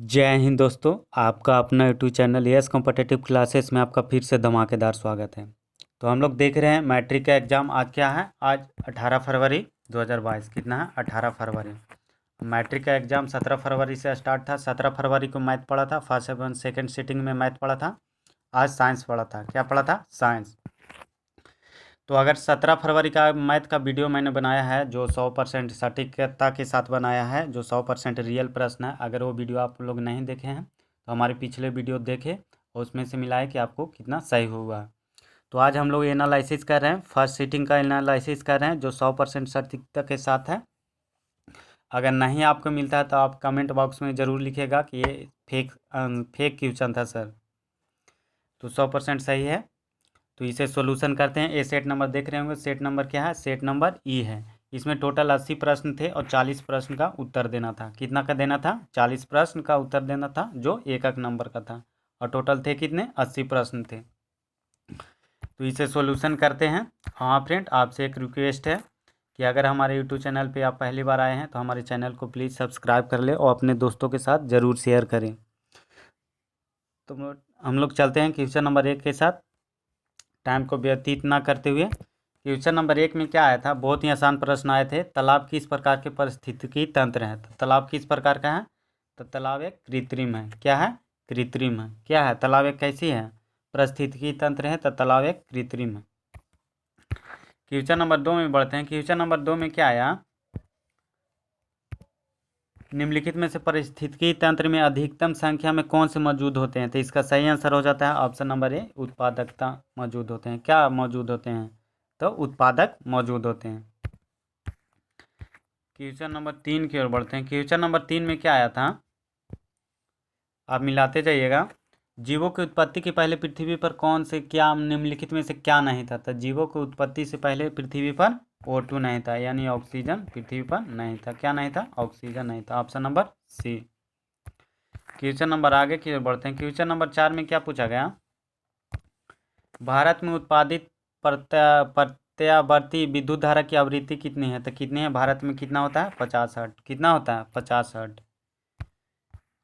जय हिंद दोस्तों। आपका अपना YouTube channel yes competitive classes में आपका फिर से धमाकेदार स्वागत है। तो हम लोग देख रहे हैं मैट्रिक का एग्ज़ाम आज क्या है। आज 18 फरवरी 2022 कितना है 18 फरवरी। मैट्रिक का एग्ज़ाम 17 फरवरी से स्टार्ट था। 17 फरवरी को मैथ पढ़ा था, फर्स्ट एवं सेकेंड सिटिंग में मैथ पढ़ा था। आज साइंस पढ़ा था। क्या पढ़ा था? साइंस। तो अगर 17 फरवरी का मैथ का वीडियो मैंने बनाया है जो 100% सटीकता के साथ बनाया है, जो 100% रियल प्रश्न है, अगर वो वीडियो आप लोग नहीं देखे हैं तो हमारे पिछले वीडियो देखें और उसमें से मिलाए कि आपको कितना सही हुआ। तो आज हम लोग एनालिसिस कर रहे हैं, फर्स्ट सीटिंग का एनालिसिस कर रहे हैं जो 100% सटीकता के साथ है। अगर नहीं आपको मिलता है तो आप कमेंट बॉक्स में ज़रूर लिखिएगा कि ये फेक क्वेश्चन था सर। तो 100% सही है। तो इसे सॉल्यूशन करते हैं। ए सेट नंबर देख रहे होंगे, सेट नंबर क्या है? सेट नंबर ई है। इसमें टोटल 80 प्रश्न थे और 40 प्रश्न का उत्तर देना था। कितना का देना था? 40 प्रश्न का उत्तर देना था जो एक एक नंबर का था। और टोटल थे कितने? 80 प्रश्न थे। तो इसे सॉल्यूशन करते हैं। हाँ फ्रेंड, आपसे एक रिक्वेस्ट है कि अगर हमारे यूट्यूब चैनल पे आप पहली बार आए हैं तो हमारे चैनल को प्लीज़ सब्सक्राइब कर ले और अपने दोस्तों के साथ ज़रूर शेयर करें। तो हम लोग चलते हैं क्वेश्चन नंबर 1 के साथ, टाइम को व्यतीत ना करते हुए। क्वेश्चन नंबर 1 में क्या आया था? बहुत ही आसान प्रश्न आए थे। तालाब किस प्रकार के पारिस्थितिकी तंत्र है? तो तालाब किस प्रकार का है? तो तालाब एक कृत्रिम है। क्या है? कृत्रिम है। क्या है? तालाब एक कैसी है? पारिस्थितिकी तंत्र है, तो तालाब एक कृत्रिम है। क्वेश्चन नंबर 2 में बढ़ते हैं। क्वेश्चन नंबर 2 में क्या आया? निम्नलिखित में से पारिस्थितिकी तंत्र में अधिकतम संख्या में कौन से मौजूद होते हैं? तो इसका सही आंसर हो जाता है ऑप्शन नंबर ए, उत्पादकता मौजूद होते हैं। क्या मौजूद होते हैं? तो उत्पादक मौजूद होते हैं। क्वेश्चन नंबर 3 की ओर बढ़ते हैं। क्वेश्चन नंबर 3 में क्या आया था? आप मिलाते जाइएगा। जीवों की उत्पत्ति के पहले पृथ्वी पर कौन से, क्या निम्नलिखित में से क्या नहीं था? तो जीवों की उत्पत्ति से पहले पृथ्वी पर O2 नहीं था, यानी ऑक्सीजन पृथ्वी पर नहीं था। क्या नहीं था? ऑक्सीजन नहीं था। Option number C. Question number आगे की ओर बढ़ते हैं। क्वेश्चन नंबर 4 में क्या पूछा गया? भारत में उत्पादित प्रत्यावर्ती विद्युत धारा की आवृत्ति कितनी है? तो कितनी है भारत में? कितना होता है? 50 हर्ट्ज। कितना होता है? 50 hertz.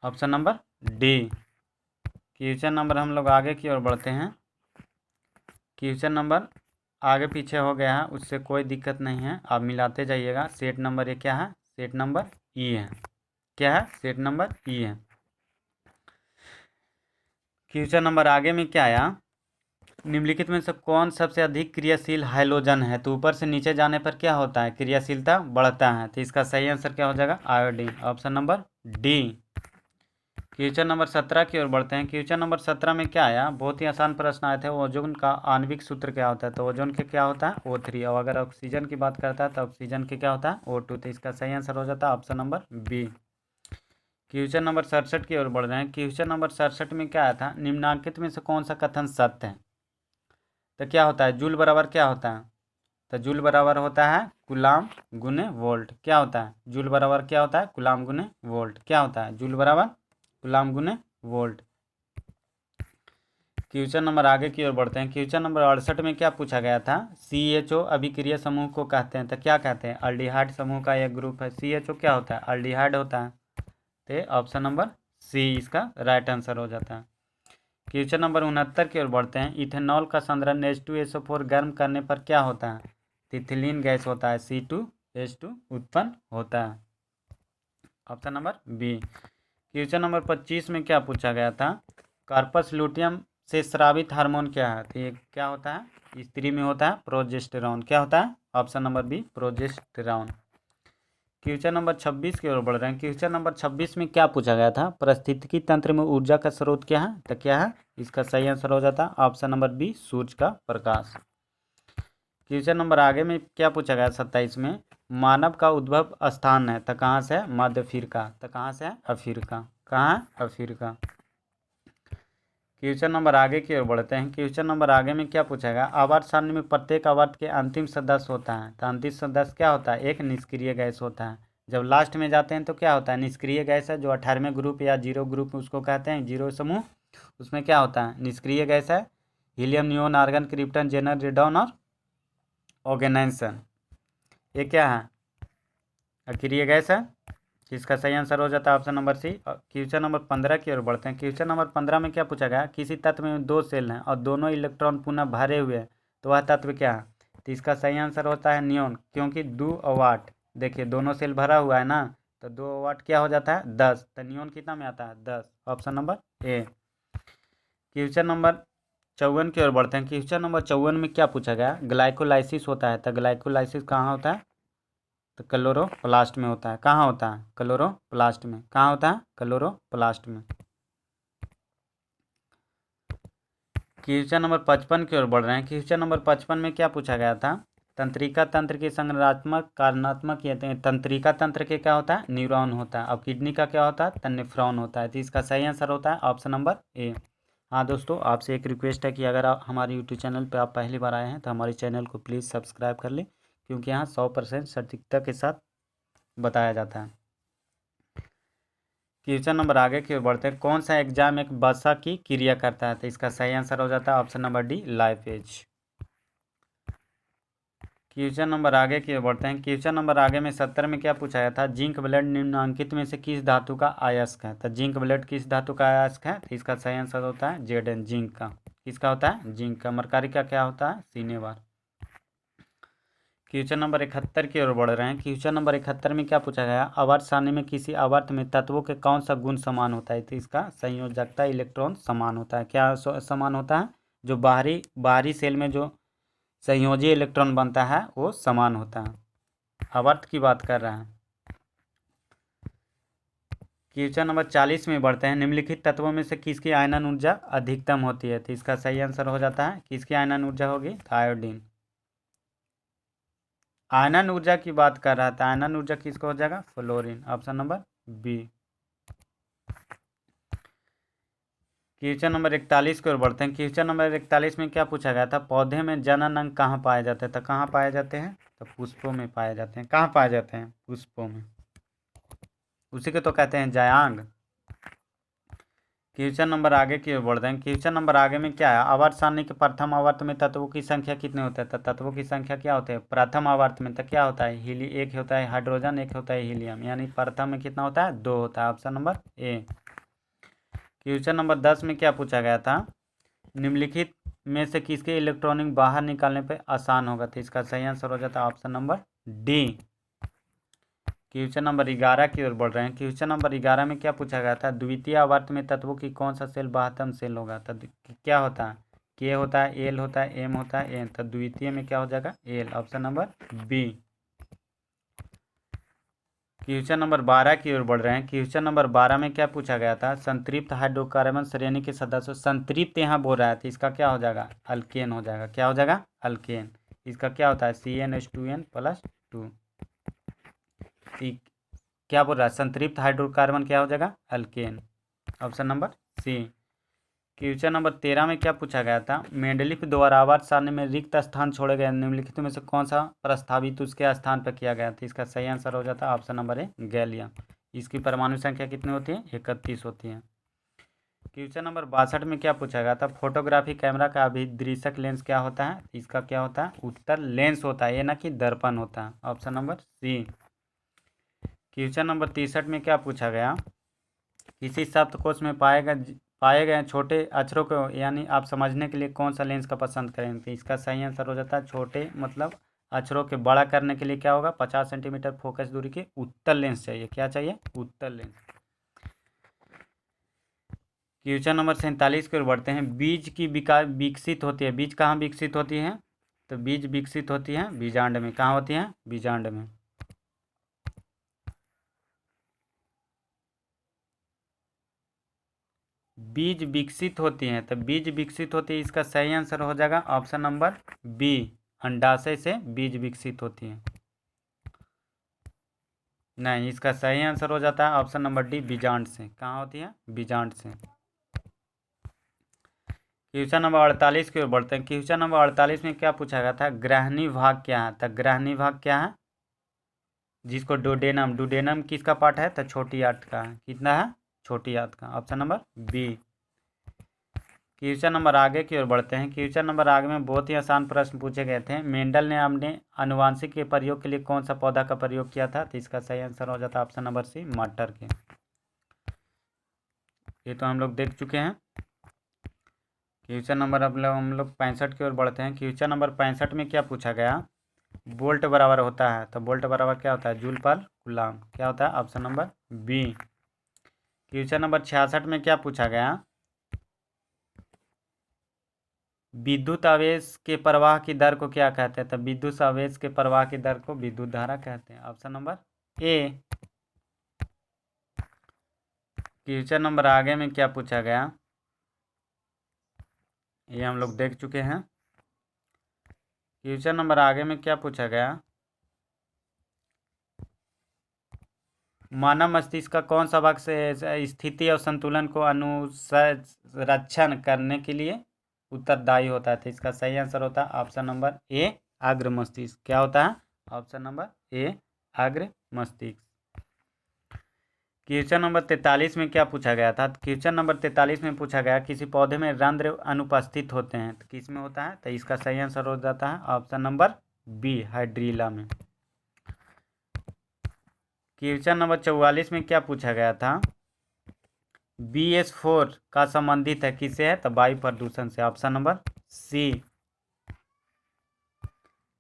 Option number D. Question number हम लोग आगे की ओर बढ़ते हैं। क्वेश्चन नंबर आगे पीछे हो गया है, उससे कोई दिक्कत नहीं है, आप मिलाते जाइएगा। सेट नंबर ये क्या है? सेट नंबर ई है। क्या है? सेट नंबर ई है। क्वेश्चन नंबर आगे में क्या आया? निम्नलिखित में से कौन सबसे अधिक क्रियाशील हाइड्रोजन है? तो ऊपर से नीचे जाने पर क्या होता है? क्रियाशीलता बढ़ता है। तो इसका सही आंसर क्या हो जाएगा? Iodine. Option number D. Question number 17 की ओर बढ़ते हैं। क्वेश्चन नंबर 17 में क्या आया? बहुत ही आसान प्रश्न आए थे। ओजोन का आणविक सूत्र क्या होता है? तो ओजोन के क्या होता है? O3। और अगर ऑक्सीजन की बात करता है तो ऑक्सीजन के क्या होता है? O2। तो इसका सही आंसर हो जाता है option number B. Question number 67 की ओर बढ़ रहे हैं। क्वेश्चन नंबर 67 में क्या आया था? निम्नलिखित में से कौन सा कथन सत्य है? तो क्या होता है? जूल बराबर क्या होता है? तो जूल बराबर होता है कूलाम गुने वोल्ट। क्या होता है? जूल बराबर क्या होता है? कूलाम गुने वोल्ट। क्या होता है? जूल बराबर कूलाम गुने वोल्ट। क्वेश्चन नंबर आगे की ओर बढ़ते हैं। क्वेश्चन नंबर 68 में क्या पूछा गया था? CHO अभिक्रिया समूह को कहते हैं। तो क्या कहते हैं? अल्डिहाइड समूह का एक ग्रुप है। CHO क्या होता है? अल्डिहाइड होता है। तो ऑप्शन नंबर सी इसका राइट आंसर हो जाता है। क्वेश्चन नंबर 69 की ओर बढ़ते हैं। इथेनॉल का संदर्भ H2SO4 गर्म करने पर क्या होता है? इथिलीन गैस होता है, C2H2 उत्पन्न होता है। Option number B. Question number 25 में क्या पूछा गया था? कार्पस लुटियम से स्रावित हार्मोन क्या है? तो ये क्या होता है? स्त्री में होता है प्रोजेस्टेरॉन। क्या होता है? Option number B, progesterone. Question number 26 की ओर बढ़ रहे हैं। क्वेश्चन नंबर 26 में क्या पूछा गया था? पारिस्थितिकी तंत्र में ऊर्जा का स्रोत क्या है? तो क्या है? इसका सही आंसर हो जाता है ऑप्शन नंबर बी, सूर्य का प्रकाश। क्वेश्चन नंबर आगे में क्या पूछा गया? 27 में मानव का उद्भव स्थान है, तो कहाँ से है? मध्य अफ्रीका। तो कहाँ से है? अफ्रीका। कहाँ है? अफ्रीका। क्वेश्चन नंबर आगे की ओर बढ़ते हैं। क्वेश्चन नंबर आगे में क्या पूछा गया? आवर्त सारणी में प्रत्येक आवर्त के अंतिम सदस्य होता है। तो अंतिम सदस्य क्या होता है? एक निष्क्रिय गैस होता है। जब लास्ट में जाते हैं तो क्या होता है? निष्क्रिय गैस है। जो 18वें ग्रुप या जीरो ग्रुप उसको कहते हैं, जीरो समूह, उसमें क्या होता है? निष्क्रिय गैस है। हीलियम, नियोन, आर्गन, क्रिप्टन, जेनर, रेडॉन और ऑर्गेनाइजेशन, ये क्या है? अक्रिय गैस है। जिसका सही आंसर हो जाता है option number C. Question number 15 की ओर बढ़ते हैं। क्वेश्चन नंबर 15 में क्या पूछा गया, किसी तत्व में दो सेल हैं और दोनों इलेक्ट्रॉन पुनः भरे हुए हैं, तो वह तत्व क्या है। तो इसका सही आंसर होता है नियोन, क्योंकि 2 वाट, देखिए दोनों सेल भरा हुआ है ना, तो 2 वाट क्या हो जाता है 10, तो नियोन कितना में आता है 10, option number A. Question number 54 की ओर बढ़ते हैं। क्वेश्चन नंबर 54 में क्या पूछा गया, ग्लाइकोलाइसिस होता है, तो ग्लाइकोलाइसिस कहाँ होता है, तो क्लोरोप्लास्ट में होता है। कहाँ होता है, क्लोरोप्लास्ट में। कहाँ होता है, क्लोरोप्लास्ट में। क्वेश्चन नंबर 55 की ओर बढ़ रहे हैं। क्वेश्चन नंबर 55 में क्या पूछा गया था, तंत्रिका तंत्र के संरचनात्मक कारणात्मक ये तंत्रिका तंत्र के क्या होता है, न्यूरॉन होता है। अब किडनी का क्या होता है, तो नेफ्रॉन होता है। तो इसका सही आंसर होता है ऑप्शन नंबर ए। हाँ दोस्तों, आपसे एक रिक्वेस्ट है कि अगर आप हमारे यूट्यूब चैनल पर आप पहली बार आए हैं तो हमारे चैनल को प्लीज़ सब्सक्राइब कर लें, क्योंकि यहाँ 100% सटीकता के साथ बताया जाता है। क्वेश्चन नंबर आगे की ओर बढ़ते हैं। कौन सा एग्जाम एक वसा की क्रिया करता है, तो इसका सही आंसर हो जाता है option number D, lipase. Question number आगे की ओर बढ़ते हैं। क्वेश्चन नंबर आगे में 70 में क्या पूछा गया था, जिंक ब्लेड निम्नलिखित में से किस धातु का अयस्क है। तो जिंक ब्लेड किस धातु का अयस्क है, तो इसका सही आंसर होता है जेड जिंक का। किसका होता है, जिंक का। मरकारी का क्या होता है, सिनेवार। क्वेश्चन नंबर 71 की ओर बढ़ रहे हैं। क्वेश्चन नंबर 71 में क्या पूछा गया, आवर्त सारणी में किसी आवर्त में तत्वों के कौन सा गुण समान होता है, तो इसका संयोजकता इलेक्ट्रॉन समान होता है। क्या समान होता है, जो बाहरी बाहरी सेल में जो संयोजी इलेक्ट्रॉन बनता है वो समान होता है। आवर्त की बात कर रहे हैं। क्वेश्चन नंबर 40 में बढ़ते हैं। निम्नलिखित तत्वों में से किसकी आयनन ऊर्जा अधिकतम होती है, तो इसका सही आंसर हो जाता है, किसकी आयनन ऊर्जा होगी, तो आयोडीन। आयनन ऊर्जा की बात कर रहा था, आयनन ऊर्जा किसको हो जाएगा, fluorine, option number B. Question number 41 की ओर बढ़ते हैं। क्वेश्चन नंबर 41 में क्या पूछा गया था, पौधे में जनन अंग कहाँ पाए जाते हैं, तो कहाँ पाए जाते हैं, तो पुष्पों में पाए जाते हैं। कहाँ पाए जाते हैं, पुष्पों में, उसी को तो कहते हैं जायांग। क्वेश्चन नंबर आगे की ओर बढ़ते हैं। क्वेश्चन नंबर आगे में क्या है, आवर्त सारणी के प्रथम आवर्त में तत्वों की संख्या कितने होते हैं, तो तत्वों की संख्या क्या होते हैं प्रथम आवर्त में, तो क्या होता है हीली, एक होता है हाइड्रोजन, एक होता है हीलियम, यानी प्रथम में कितना होता है 2 होता है, option number A. Question number 10 में क्या पूछा गया था, निम्नलिखित में से किसके इलेक्ट्रॉनिक बाहर निकालने पर आसान होगा, तो इसका सही आंसर हो जाता है option number D. Question number 11 की ओर बढ़ रहे हैं। क्वेश्चन नंबर 11 में क्या पूछा गया था, द्वितीय आवर्त में तत्वों की कौन सा सेल बाह्यतम सेल होगा, तो क्या होता है, के होता है, एल होता है, एम होता है, एन, तो द्वितीय में क्या हो जाएगा L, option number B. Question number 12 की ओर बढ़ रहे हैं। क्वेश्चन नंबर 12 में क्या पूछा गया था, संतृप्त हाइड्रोकार्बन श्रेणी के सदस्यों, संतृप्त यहाँ बोल रहा है, तो इसका क्या हो जाएगा अल्केन हो जाएगा। क्या हो जाएगा अल्केन। इसका क्या होता है CnH2n+2। क्या बोल रहा है, संतृप्त हाइड्रोकार्बन क्या हो जाएगा alkane, option number C. Question number 13 में क्या पूछा गया था, मेंडलीफ द्वारा आवर्त सारणी में रिक्त स्थान छोड़े गए निम्नलिखित में से कौन सा प्रस्तावित उसके स्थान पर किया गया था, इसका सही आंसर हो जाता है ऑप्शन नंबर ए, गैलियम। इसकी परमाणु संख्या कितनी होती है, 31 होती है। क्वेश्चन नंबर 62 में क्या पूछा गया था, फोटोग्राफी कैमरा का अभिदृशक लेंस क्या होता है, इसका क्या होता है उत्तर लेंस होता है, ये ना कि दर्पण होता है, option number C. Question number 63 में क्या पूछा गया, किसी शब्दकोश में पाए गए छोटे अक्षरों को यानी आप समझने के लिए कौन सा लेंस का पसंद करेंगे, इसका सही आंसर हो जाता है छोटे मतलब अक्षरों के बड़ा करने के लिए क्या होगा 50 सेंटीमीटर फोकस दूरी के उत्तल लेंस चाहिए। क्या चाहिए, उत्तल लेंस। क्वेश्चन नंबर 47 की ओर बढ़ते हैं। बीज की विकसित होती है, बीज कहाँ विकसित होती है, तो बीज विकसित होती है बीजांड में। कहाँ होती है, बीजांड में। बीज विकसित होती हैं, तो बीज विकसित होती है, इसका सही आंसर हो जाएगा ऑप्शन नंबर बी, अंडाशय से बीज विकसित होती है। नहीं, इसका सही आंसर हो जाता है ऑप्शन नंबर डी, बीजांड से। कहाँ होती है, बीजांड से। क्वेश्चन नंबर 48 की ओर बढ़ते हैं। क्वेश्चन नंबर 48 में क्या पूछा गया था, ग्रहणी भाग क्या है, तो ग्रहणी भाग क्या है, जिसको डोडेनम, डोडेनम किसका पार्ट है, तो छोटी आंत का है। कितना है, छोटी आंत का, option number B. Question number आगे की ओर बढ़ते हैं। क्वेश्चन नंबर आगे में बहुत ही आसान प्रश्न पूछे गए थे। मेंडल ने अपने आनुवांशिक के प्रयोग के लिए कौन सा पौधा का प्रयोग किया था? तो इसका सही आंसर हो जाता है ऑप्शन नंबर सी, मटर के। ये तो हम लोग देख चुके हैं। क्वेश्चन नंबर अब हम लोग 65 की ओर बढ़ते हैं। क्वेश्चन नंबर 65 में क्या पूछा गया? वोल्ट बराबर होता है, तो वोल्ट बराबर क्या होता है? जूल पर कूलम्ब। क्या होता है? Option number B. Question number 66 में क्या पूछा गया? विद्युत आवेश के प्रवाह की दर को क्या कहते हैं? तो विद्युत आवेश के प्रवाह की दर को विद्युत धारा कहते हैं। Option number A. Question number आगे में क्या पूछा गया? ये हम लोग देख चुके हैं। क्वेश्चन नंबर आगे में क्या पूछा गया? मानव मस्तिष्क का कौन सा भाग से स्थिति और संतुलन को अनुसंरक्षण करने के लिए उत्तरदायी होता है? तो इसका सही आंसर होता है ऑप्शन नंबर ए, अग्र मस्तिष्क। क्या होता है? ऑप्शन नंबर ए, अग्र मस्तिष्क। क्वेश्चन नंबर 43 में क्या पूछा गया था? क्वेश्चन नंबर 43 में पूछा गया किसी पौधे में रंध्र अनुपस्थित होते हैं, तो किस में होता है? तो इसका सही आंसर हो जाता है ऑप्शन नंबर बी, हाइड्रीला में। क्वेश्चन नंबर 44 में क्या पूछा गया था? BS4 का संबंधित है किससे है? तो वायु प्रदूषण से। Option number C.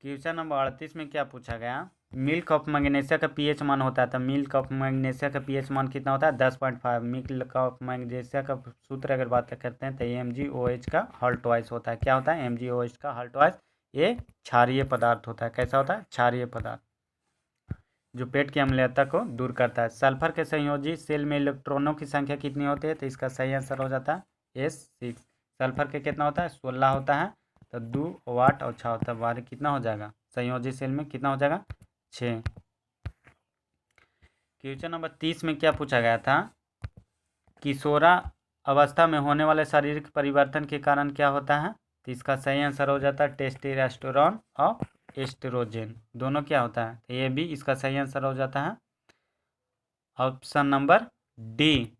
Question number 38 में क्या पूछा गया? मिल्क ऑफ मैग्नीशिया का पीएच मान होता है, तो मिल्क ऑफ मैग्नीशिया का पीएच मान कितना होता है? 10.5। मिल्क ऑफ मैग्नीशिया का सूत्र अगर बात करते हैं तो MgOH का हॉल ट्वाइस होता है। क्या होता है? MgOH का हॉल ट्वाइस। ये क्षारीय पदार्थ होता है। कैसा होता है? क्षारीय पदार्थ, जो पेट की अम्लता को दूर करता है। सल्फर के संयोजी सेल में इलेक्ट्रॉनों की संख्या कितनी होती है? तो इसका सही आंसर हो जाता है S6। सल्फर के कितना होता है? 16 होता है। तो 2 वाट और 6 होता है, बारह कितना हो जाएगा? संयोजी सेल में कितना हो जाएगा? 6। क्वेश्चन नंबर 30 में क्या पूछा गया था? किशोरा अवस्था में होने वाले शारीरिक परिवर्तन के कारण क्या होता है? तो इसका सही आंसर हो जाता है टेस्टोस्टेरोन और एस्ट्रोजन, दोनों क्या होता है? तो ये भी इसका सही आंसर हो जाता है option number D.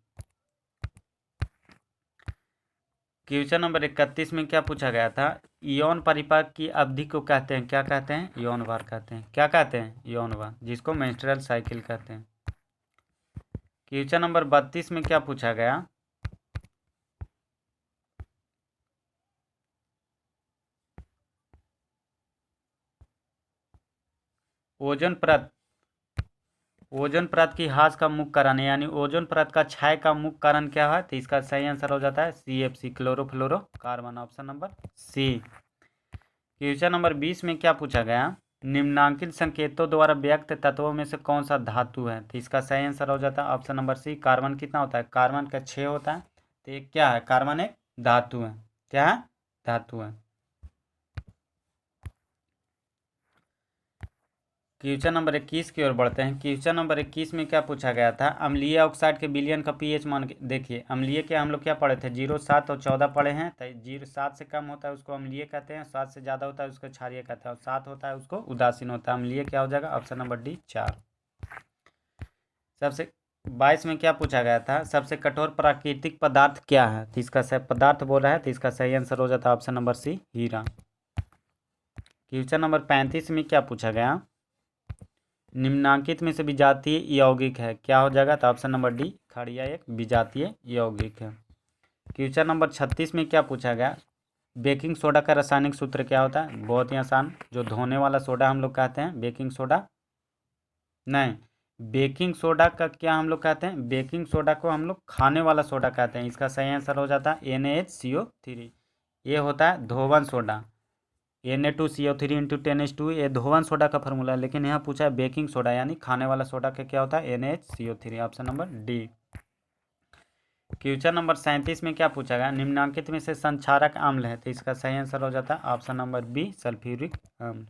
Question number 31 में क्या पूछा गया था? यौन परिपक्व की अवधि को कहते हैं, क्या कहते हैं? यौन वार कहते हैं। क्या कहते हैं? यौन वार, जिसको मेंस्ट्रुअल साइकिल कहते हैं। क्वेश्चन नंबर 32 में क्या पूछा गया? ओजोन परत, ओजोन परत की ह्रास का मुख्य कारण यानी ओजोन परत का क्षय का मुख्य कारण क्या है? तो इसका सही आंसर हो जाता है CFC, chlorofluorocarbon. Option number C. Question number 20 में क्या पूछा गया? निम्नांकित संकेतों द्वारा व्यक्त तत्वों में से कौन सा धातु है? तो इसका सही आंसर हो जाता है ऑप्शन नंबर सी, कार्बन। कितना होता है? कार्बन का 6 होता है। तो ये क्या है? कार्बन एक धातु है। क्या है? धातु है। क्वेश्चन नंबर 21 की ओर बढ़ते हैं। क्वेश्चन नंबर 21 में क्या पूछा गया था? अम्लीय ऑक्साइड के विलयन का पीएच मान देखिए। अम्लीय के हम लोग क्या पढ़े थे? 0, 7 और 14 पढ़े हैं। तो 0, 7 से कम होता है उसको अम्लीय कहते हैं, 7 से ज़्यादा होता है उसको क्षारीय कहते हैं, और 7 होता है उसको उदासीन होता है। अम्लीय क्या हो जाएगा? Option number D, 4। सबसे 22 में क्या पूछा गया था? सबसे कठोर प्राकृतिक पदार्थ क्या है? तो इसका सही पदार्थ बोल रहा है, तो इसका सही आंसर हो जाता है ऑप्शन नंबर सी, हीरा। क्वेश्चन नंबर 35 में क्या पूछा गया? निम्नांकित में से विजातीय यौगिक है, क्या हो जाएगा? तो ऑप्शन नंबर डी, खड़िया एक विजातीय यौगिक है। क्वेश्चन नंबर 36 में क्या पूछा गया? बेकिंग सोडा का रासायनिक सूत्र क्या होता है? बहुत ही आसान, जो धोने वाला सोडा हम लोग कहते हैं बेकिंग सोडा, नहीं, बेकिंग सोडा का क्या हम लोग कहते हैं? बेकिंग सोडा को हम लोग खाने वाला सोडा कहते हैं। इसका सही आंसर हो जाता है NaHCO3। ये होता है धोवन सोडा, Na2CO3 इंटू 10 ये धोवन सोडा का फॉर्मूला है, लेकिन यहाँ पूछा है बेकिंग सोडा यानी खाने वाला सोडा का क्या होता है? NaHCO3। Option number D. Question number 37 में क्या पूछा गया? निम्नांकित में से संक्षारक अम्ल है, तो इसका सही आंसर हो जाता है ऑप्शन नंबर बी, सल्फ्यूरिक अम्ल।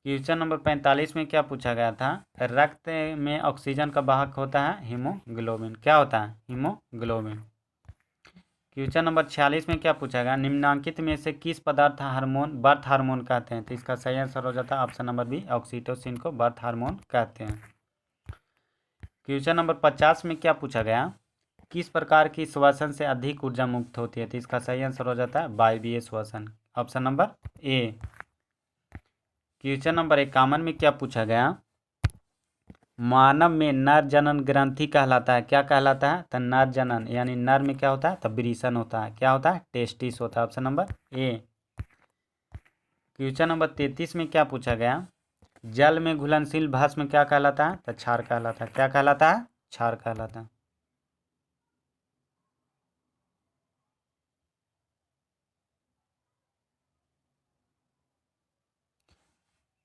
क्वेश्चन नंबर 45 में क्या पूछा गया था? रक्त में ऑक्सीजन का वाहक होता है हीमोग्लोबिन। क्या होता है? हीमोग्लोबिन। क्वेश्चन नंबर 46 में क्या पूछा गया? निम्नांकित में से किस पदार्थ हार्मोन बर्थ हार्मोन कहते हैं? तो इसका सही आंसर हो जाता है ऑप्शन नंबर बी, ऑक्सीटोसिन को बर्थ हार्मोन कहते हैं। क्वेश्चन नंबर 50 में क्या पूछा गया? किस प्रकार की श्वसन से अधिक ऊर्जा मुक्त होती है? तो इसका सही आंसर हो जाता है वायवीय श्वसन, option number A. Question number 51 में क्या पूछा गया? मानव में नर जनन ग्रंथि कहलाता है, क्या कहलाता है? तो नर जनन यानी नर में क्या होता है? तो वृषण होता है, क्या होता है? टेस्टिस होता है, option number A. Question number 33 में क्या पूछा गया? जल में घुलनशील भस्म क्या कहलाता है? तो क्षार कहलाता है, क्या कहलाता है? क्षार कहलाता है।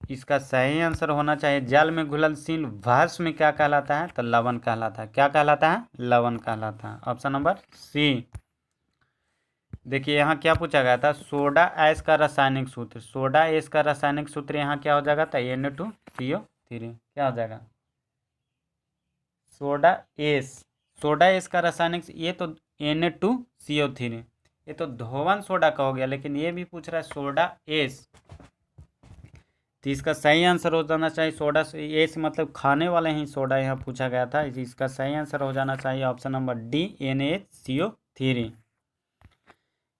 इसका सही आंसर होना चाहिए जल में घुलनशील भस्म क्या कहलाता है? तो लवण कहलाता है, क्या कहलाता है? लवण कहलाता है, ऑप्शन नंबर सी। देखिए यहाँ क्या पूछा गया था? सोडा ऐश का रासायनिक सूत्र, सोडा ऐश का रासायनिक सूत्र यहाँ क्या हो जाएगा? तो Na2CO3, क्या हो जाएगा? सोडा ऐश, सोडा ऐश का रासायनिक ये तो Na2CO3, ये तो धोवन सोडा का हो गया, लेकिन ये भी पूछ रहा है सोडा ऐश, तो इसका सही आंसर हो जाना चाहिए सोडा ऐश मतलब खाने वाले ही सोडा यहाँ पूछा गया था, इसका सही आंसर हो जाना चाहिए option number D NaCO3।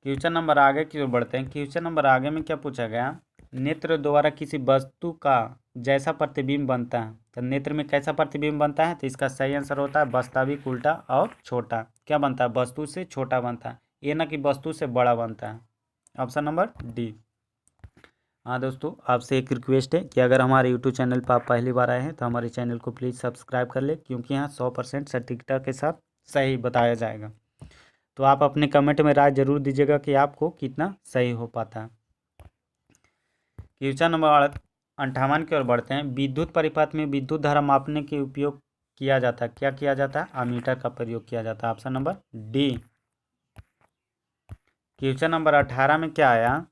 Question number आगे की ओर बढ़ते हैं। क्वेश्चन नंबर आगे में क्या पूछा गया? नेत्र द्वारा किसी वस्तु का जैसा प्रतिबिंब बनता है, तो नेत्र में कैसा प्रतिबिंब बनता है? तो इसका सही आंसर होता है वास्तविक, उल्टा और छोटा। क्या बनता है? वस्तु से छोटा बनता है, ये ना कि वस्तु से बड़ा बनता है, ऑप्शन नंबर डी। हाँ दोस्तों, आपसे एक रिक्वेस्ट है कि अगर हमारे यूट्यूब चैनल पर आप पहली बार आए हैं तो हमारे चैनल को प्लीज़ सब्सक्राइब कर ले, क्योंकि यहाँ 100% सटीकता के साथ सही बताया जाएगा। तो आप अपने कमेंट में राय जरूर दीजिएगा कि आपको कितना सही हो पाता है। क्वेश्चन नंबर 58 की ओर बढ़ते हैं। विद्युत परिपथ में विद्युत धारा मापने के उपयोग किया जाता है, क्या किया जाता है? अमीटर का प्रयोग किया जाता है, option number D. Question number 18 में क्या आया?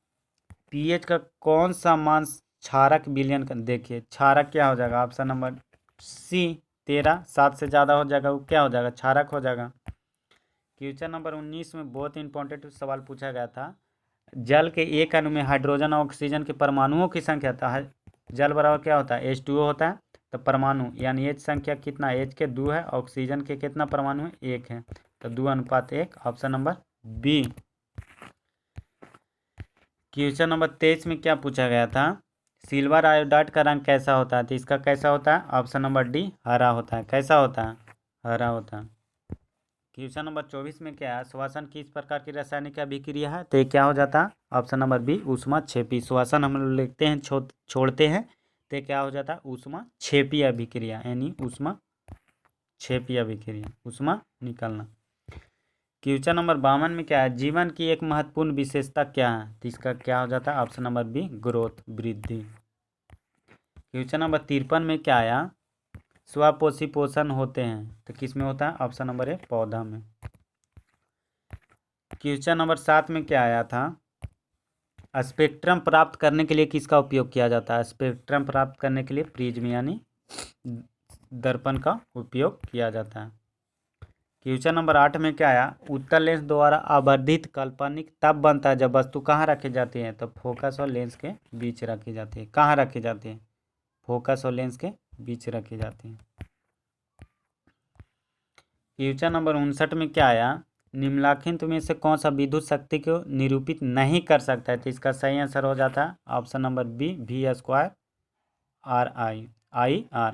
पीएच का कौन सा मान क्षारक विलयन का, देखिए क्षारक क्या हो जाएगा? ऑप्शन नंबर सी 13, 7 से ज़्यादा हो जाएगा वो क्या हो जाएगा? क्षारक हो जाएगा। क्वेश्चन नंबर 19 में बहुत इंपॉर्टेंट सवाल पूछा गया था। जल के एक अणु में हाइड्रोजन और ऑक्सीजन के परमाणुओं की संख्या था, जल बराबर क्या होता है? H2O होता है, तो परमाणु यानी H संख्या कितना? H के 2 है, ऑक्सीजन के कितना परमाणु है? 1 है, तो 2:1, option number B. Question number 23 में क्या पूछा गया था? सिल्वर आयोडाइड का रंग कैसा होता है? तो इसका कैसा होता है? ऑप्शन नंबर डी हरा होता है, कैसा होता है? हरा होता है। क्वेश्चन नंबर 24 में क्या है? श्वसन किस प्रकार की रासायनिक अभिक्रिया है? तो ये क्या हो जाता है? ऑप्शन नंबर बी ऊष्माक्षेपी। श्वसन हम लोग लिखते हैं छोड़ते हैं, तो क्या हो जाता है? ऊष्माक्षेपी अभिक्रिया, यानी ऊष्माक्षेपी अभिक्रिया, ऊष्मा निकलना। क्वेश्चन नंबर 52 में क्या है? जीवन की एक महत्वपूर्ण विशेषता क्या है? तो इसका क्या हो जाता है? ऑप्शन नंबर बी ग्रोथ, वृद्धि। क्वेश्चन नंबर 53 में क्या आया? स्वपोषी पोषण होते हैं, तो किस में होता है? ऑप्शन नंबर ए पौधा में। क्वेश्चन नंबर 7 में क्या आया था? स्पेक्ट्रम प्राप्त करने के लिए किसका उपयोग किया जाता है? स्पेक्ट्रम प्राप्त करने के लिए प्रिज्म यानी दर्पण का उपयोग किया जाता है। क्वेश्चन नंबर 8 में क्या आया? उत्तल लेंस द्वारा आवर्धित काल्पनिक तब बनता है जब वस्तु कहाँ रखी जाती है? तो फोकस और लेंस के बीच रखी जाती है, कहाँ रखी जाती है? फोकस और लेंस के बीच रखी जाती है। क्वेश्चन नंबर 59 में क्या आया? निम्नलिखित में से कौन सा विद्युत शक्ति को निरूपित नहीं कर सकता है? तो इसका सही आंसर हो जाता है option number B V² RI,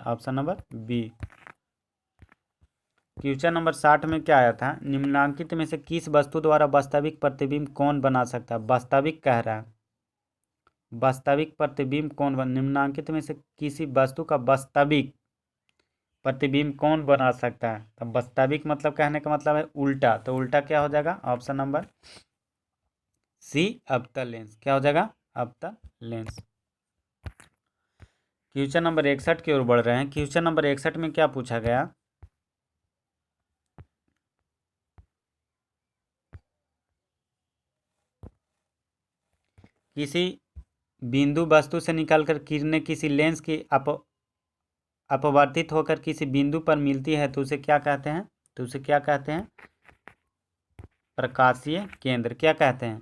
option number B. Question number 60 में क्या आया था? निम्नलिखित में से किस वस्तु द्वारा वास्तविक प्रतिबिंब कौन बना सकता है? वास्तविक कह रहा है, वास्तविक प्रतिबिंब कौन निम्नलिखित में से किसी वस्तु का वास्तविक प्रतिबिंब कौन बना सकता है? तो वास्तविक मतलब कहने का मतलब है उल्टा, तो उल्टा क्या हो जाएगा? ऑप्शन नंबर सी अवतल लेंस, क्या हो जाएगा? अवतल लेंस। क्वेश्चन नंबर 61 की ओर बढ़ रहे हैं। क्वेश्चन नंबर 61 में क्या पूछा गया? किसी बिंदु वस्तु से निकलकर किरणें किसी लेंस की अपवर्तित होकर किसी बिंदु पर मिलती है, तो उसे क्या कहते हैं? तो उसे क्या कहते हैं? प्रकाशीय केंद्र, क्या कहते हैं?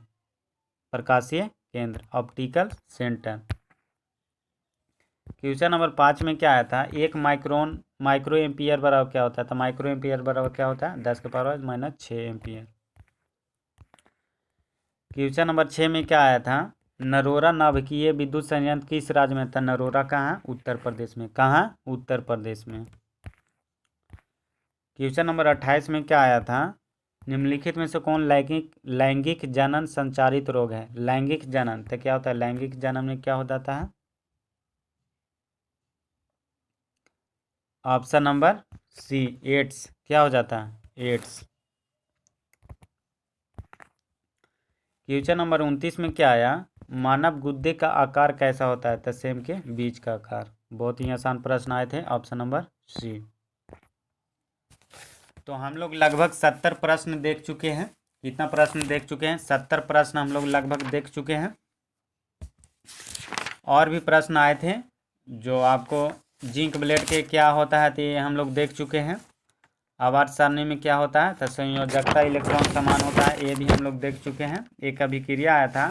प्रकाशीय केंद्र, ऑप्टिकल सेंटर। क्वेश्चन नंबर 5 में क्या आया था? 1 माइक्रोन माइक्रो एम्पियर बराबर क्या होता है? तो माइक्रो एम्पियर बराबर क्या होता है? 10⁻⁻6 क्वेश्चन नंबर 6 में क्या आया था? नरोरा नाभिकीय विद्युत संयंत्र किस राज्य में था? नरोरा कहाँ? उत्तर प्रदेश में। कहाँ? उत्तर प्रदेश में। क्वेश्चन नंबर 28 में क्या आया था? निम्नलिखित में से कौन लैंगिक जनन संचारित रोग है? लैंगिक जनन तो क्या होता है? लैंगिक जनन में क्या हो जाता है? Option number C, AIDS. क्या हो जाता है? एड्स। क्वेश्चन नंबर 29 में क्या आया? मानव गुद्दे का आकार कैसा होता है? तो सेम के बीज का आकार। बहुत ही आसान प्रश्न आए थे, ऑप्शन नंबर सी। तो हम लोग लगभग 70 प्रश्न देख चुके हैं। कितना प्रश्न देख चुके हैं? 70 प्रश्न हम लोग लगभग देख चुके हैं। और भी प्रश्न आए थे जो आपको जिंक ब्लेड के क्या होता है तो ये हम लोग देख चुके हैं। आवर्त सारणी में क्या होता है? तो संयोजकता इलेक्ट्रॉन समान होता है, ये भी हम लोग देख चुके हैं। एक अभिक्रिया आया था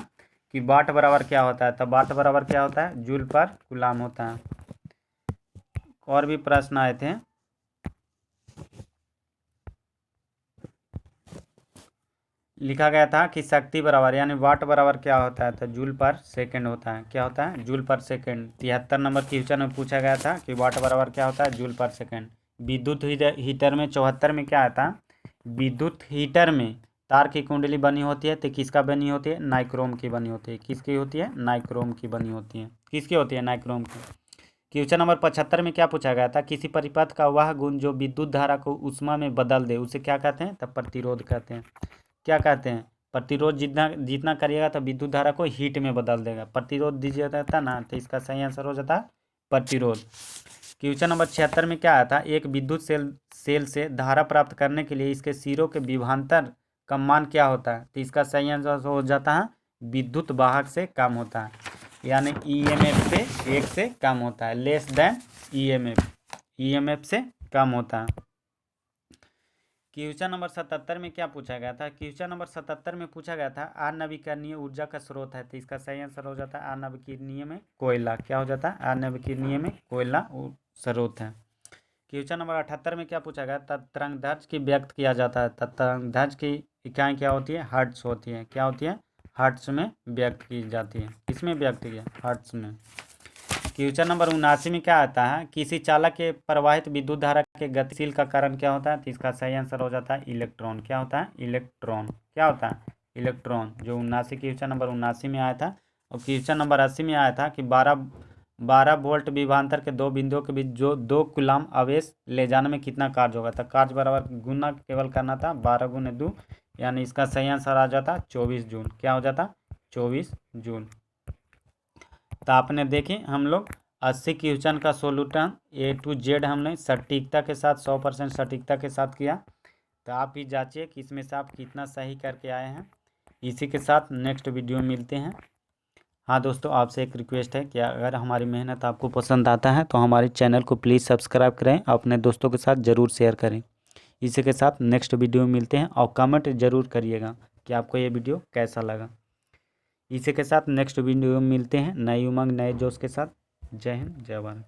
कि वाट बराबर क्या होता है? तो वाट बराबर क्या होता है? जूल पर कूलाम होता है। और भी प्रश्न आए थे। लिखा गया था कि शक्ति बराबर यानी वाट बराबर क्या होता है? तो जूल पर सेकंड होता है। क्या होता है? जूल पर सेकंड। 73 नंबर क्वेश्चन में पूछा गया था कि वाट बराबर क्या होता है? जूल पर सेकंड। विद्युत हीटर में 74 में क्या आता? विद्युत हीटर में तार की कुंडली बनी होती है तो किसका बनी होती है? नाइक्रोम की बनी होती है। किसकी होती है? नाइक्रोम की बनी होती है। किसकी होती है? नाइक्रोम की। क्वेश्चन नंबर 75 में क्या पूछा गया था? किसी परिपथ का वह गुण जो विद्युत धारा को ऊष्मा में बदल दे उसे क्या कहते हैं? तब प्रतिरोध कहते हैं। क्या कहते हैं? प्रतिरोध जितना जितना करिएगा तो विद्युत धारा को हीट में बदल देगा। प्रतिरोध दीजिएगा ना तो इसका सही आंसर हो जाता है प्रतिरोध। क्वेश्चन नंबर 76 में क्या आया था? एक विद्युत सेल से धारा प्राप्त करने के लिए इसके सिरों के विभवांतर का मान क्या होता है? तो इसका सही आंसर हो जाता है विद्युत वाहक से कम होता है, यानी ईएमएफ से 1 से कम होता है। लेस देन ईएमएफ, ईएमएफ से कम होता है। क्वेश्चन नंबर 77 में क्या पूछा गया था? क्वेश्चन नंबर 77 में पूछा गया था अनवीकरणीय ऊर्जा का स्रोत है, तो इसका सही आंसर हो जाता है अनवीकरणीय में कोयला। क्या हो जाता है? अनवीकरणीय में कोयला स्रोत है। क्वेश्चन नंबर 78 में क्या पूछा गया? तरंगदैर्घ्य की व्यक्त किया जाता है, तरंगदैर्घ्य की इकाई क्या होती है? हर्ट्ज होती है। क्या होती है? हर्ट्ज में व्यक्त की जाती है। किसमें व्यक्त की? हर्ट्ज में। क्वेश्चन नंबर 79 में क्या आता है? किसी चालक के प्रवाहित विद्युत धारा के गतिशील का कारण क्या होता है? तो इसका सही आंसर हो जाता है इलेक्ट्रॉन। क्या होता है? इलेक्ट्रॉन। क्या होता है? इलेक्ट्रॉन। जो 79 क्वेश्चन नंबर 79 में आया था। और क्वेश्चन नंबर 80 में आया था कि 12 वोल्ट विभवांतर के दो बिंदुओं के बीच जो 2 कूलाम आवेश ले जाने में कितना कार्य होगा? तो कार्य बराबर गुना केवल करना था 12 गुने 2, यानी इसका सही आंसर आ जाता 24 जूल। क्या हो जाता? 24 जूल। तो आपने देखे हम लोग 80 क्वेश्चन का सोल्यूशन A to Z हमने सटीकता के साथ 100% सटीकता के साथ किया। तो आप भी जांचिए कि इसमें से आप कितना सही करके आए हैं। इसी के साथ नेक्स्ट वीडियो में मिलते हैं। हाँ दोस्तों, आपसे एक रिक्वेस्ट है कि अगर हमारी मेहनत आपको पसंद आता है तो हमारे चैनल को प्लीज़ सब्सक्राइब करें, अपने दोस्तों के साथ ज़रूर शेयर करें। इसी के साथ नेक्स्ट वीडियो में मिलते हैं और कमेंट ज़रूर करिएगा कि आपको ये वीडियो कैसा लगा। इसी के साथ नेक्स्ट वीडियो में मिलते हैं नई उमंग नए जोश के साथ। जय हिंद, जय भारत।